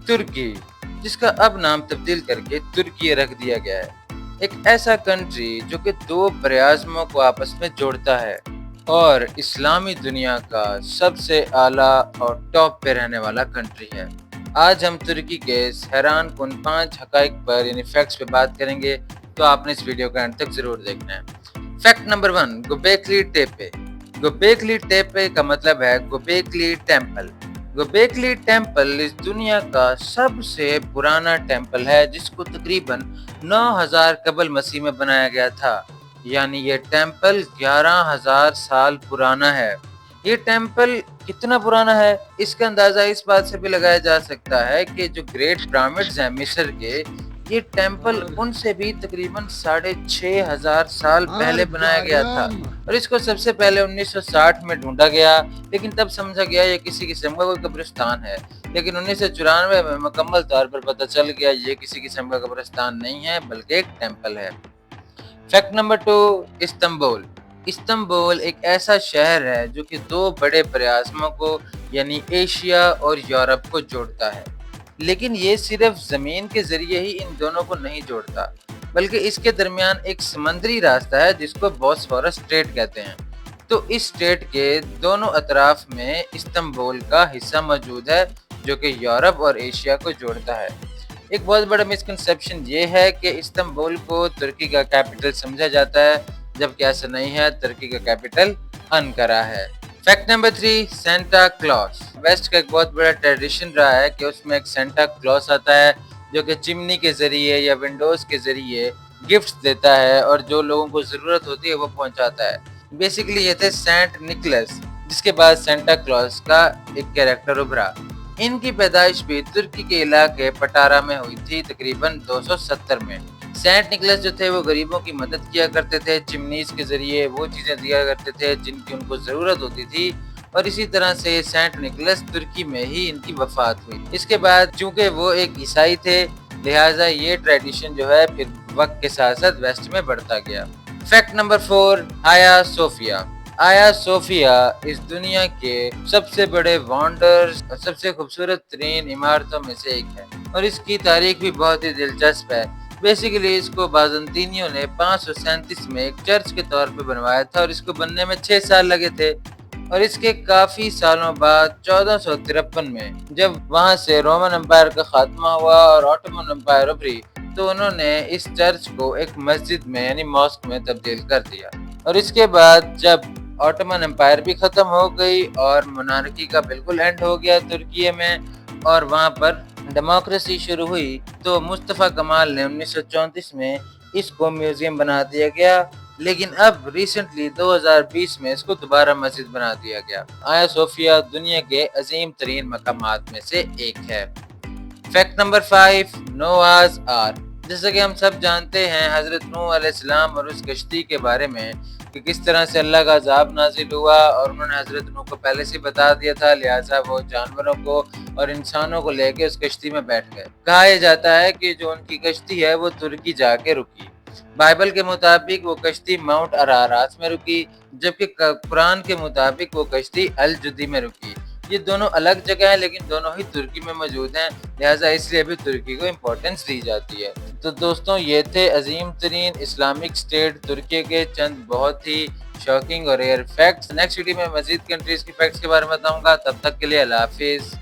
ترکی، جس کا اب نام تبدیل کر کے ترکی رکھ دیا گیا ہے، ایک ایسا کنٹری جو کہ دو براعظموں کو آپس میں جوڑتا ہے اور اسلامی دنیا کا سب سے اعلیٰ اور ٹاپ پہ رہنے والا کنٹری ہے۔ آج ہم ترکی کے اس حیران کن 5 حقائق پر یعنی فیکٹس پہ بات کریں گے، تو آپ نے اس ویڈیو کا اینڈ تک ضرور دیکھنا ہے۔ Fact number 1، گوبیکلی ٹیپے۔ گوبیکلی ٹیپے کا مطلب ہے گوبیکلی ٹیمپل۔ گوبیکلی ٹیمپل اس دنیا کا سب سے پرانا ٹیمپل ہے، جس کو تقریباً 9000 قبل مسیح میں بنایا گیا تھا، یعنی یہ ٹیمپل 11000 سال پرانا ہے۔ یہ ٹیمپل کتنا پرانا ہے، اس کا اندازہ اس بات سے بھی لگایا جا سکتا ہے کہ جو گریٹ پیرامڈز ہیں مصر کے، یہ ٹیمپل ان سے بھی تقریباً 6500 سال پہلے بنایا گیا تھا، اور اس کو سب سے پہلے 1960 میں ڈھونڈا گیا، لیکن تب سمجھا گیا یہ کسی قسم کا کوئی قبرستان ہے، لیکن 1994 میں مکمل طور پر پتہ چل گیا یہ کسی قسم کا قبرستان نہیں ہے بلکہ ایک ٹیمپل ہے۔ Fact number 2، Istanbul. استنبول ایک ایسا شہر ہے جو کہ دو بڑے براعظموں کو یعنی ایشیا اور یورپ کو جوڑتا ہے، لیکن یہ صرف زمین کے ذریعے ہی ان دونوں کو نہیں جوڑتا، بلکہ اس کے درمیان ایک سمندری راستہ ہے جس کو بوسفورس اسٹریٹ کہتے ہیں۔ تو اس اسٹریٹ کے دونوں اطراف میں استنبول کا حصہ موجود ہے جو کہ یورپ اور ایشیا کو جوڑتا ہے۔ ایک بہت بڑا مسکنسیپشن یہ ہے کہ استنبول کو ترکی کا کیپٹل سمجھا جاتا ہے، جبکہ ایسا نہیں ہے، ترکی کا کیپٹل انقرہ ہے۔ Fact number 3، Santa Claus. West کا ایک بہت بڑا ٹریڈیشن رہا ہے کہ اس میں ایک سینٹا کلاس آتا ہے جو کہ چمنی کے ذریعے یا ونڈوز کے ذریعے گفٹس دیتا ہے اور جو لوگوں کو ضرورت ہوتی ہے وہ پہنچاتا ہے۔ بیسیکلی یہ تھے سینٹ نکلس، جس کے بعد سینٹا کلاس کا ایک کیریکٹر ابھرا۔ ان کی پیدائش بھی ترکی کے علاقے پٹارا میں ہوئی تھی تقریباً 270 میں۔ سینٹ نکلس جو تھے وہ غریبوں کی مدد کیا کرتے تھے، چمنیز کے ذریعے وہ چیزیں دیا کرتے تھے جن کی ان کو ضرورت ہوتی تھی، اور اسی طرح سے سینٹ نکلس ترکی میں ہی ان کی وفات ہوئی۔ اس کے بعد چونکہ وہ ایک عیسائی تھے، لہٰذا یہ ٹریڈیشن جو ہے پھر وقت کے ساتھ ساتھ ویسٹ میں بڑھتا گیا۔ فیکٹ نمبر 4، آیا صوفیہ۔ آیا صوفیہ اس دنیا کے سب سے بڑے وانڈرز اور سب سے خوبصورت ترین عمارتوں میں سے ایک ہے، اور اس کی تاریخ بھی بہت ہی دلچسپ ہے۔ بیسیکلی اس کو بازنطینیوں نے 537 میں ایک چرچ کے طور پہ بنوایا تھا، اور اس کو بننے میں 6 سال لگے تھے، اور اس کے کافی سالوں بعد 1453 میں جب وہاں سے رومن امپائر کا خاتمہ ہوا اور آٹومن امپائر ابھری، تو انہوں نے اس چرچ کو ایک مسجد میں یعنی ماسک میں تبدیل کر دیا، اور اس کے بعد جب آٹومن امپائر بھی ختم ہو گئی اور مونارکی کا بالکل اینڈ ہو گیا ترکی میں، اور وہاں پر ڈیموکریسی شروع ہوئی، تو مصطفیٰ کمال نے 1934 میں اس کو میوزیم بنا دیا گیا، لیکن اب ریسنٹلی 2020 میں اس کو دوبارہ مسجد بنا دیا گیا۔ آیا صوفیہ دنیا کے عظیم ترین مقامات میں سے ایک ہے۔ Fact number 5، Noah's ark. جیسا کہ ہم سب جانتے ہیں حضرت نوح علیہ السلام اور اس کشتی کے بارے میں کہ کس طرح سے اللہ کا عذاب نازل ہوا، اور انہوں نے حضرت نوح کو پہلے سے بتا دیا تھا، لہٰذا وہ جانوروں کو اور انسانوں کو لے کے اس کشتی میں بیٹھ گئے۔ کہا یہ جاتا ہے کہ جو ان کی کشتی ہے وہ ترکی جا کے رکی۔ بائبل کے مطابق وہ کشتی ماؤنٹ ارارات میں رکی، جبکہ قرآن کے مطابق وہ کشتی الجدی میں رکی۔ یہ دونوں الگ جگہ ہیں لیکن دونوں ہی ترکی میں موجود ہیں، لہٰذا اس لیے بھی ترکی کو امپورٹنس دی جاتی ہے۔ تو دوستوں یہ تھے عظیم ترین اسلامک اسٹیٹ ترکی کے چند بہت ہی شاکنگ اور ریئر فیکٹس۔ نیکسٹ ویڈیو میں مزید کنٹریز کی فیکٹس کے بارے میں بتاؤں گا، تب تک کے لیے اللہ حافظ۔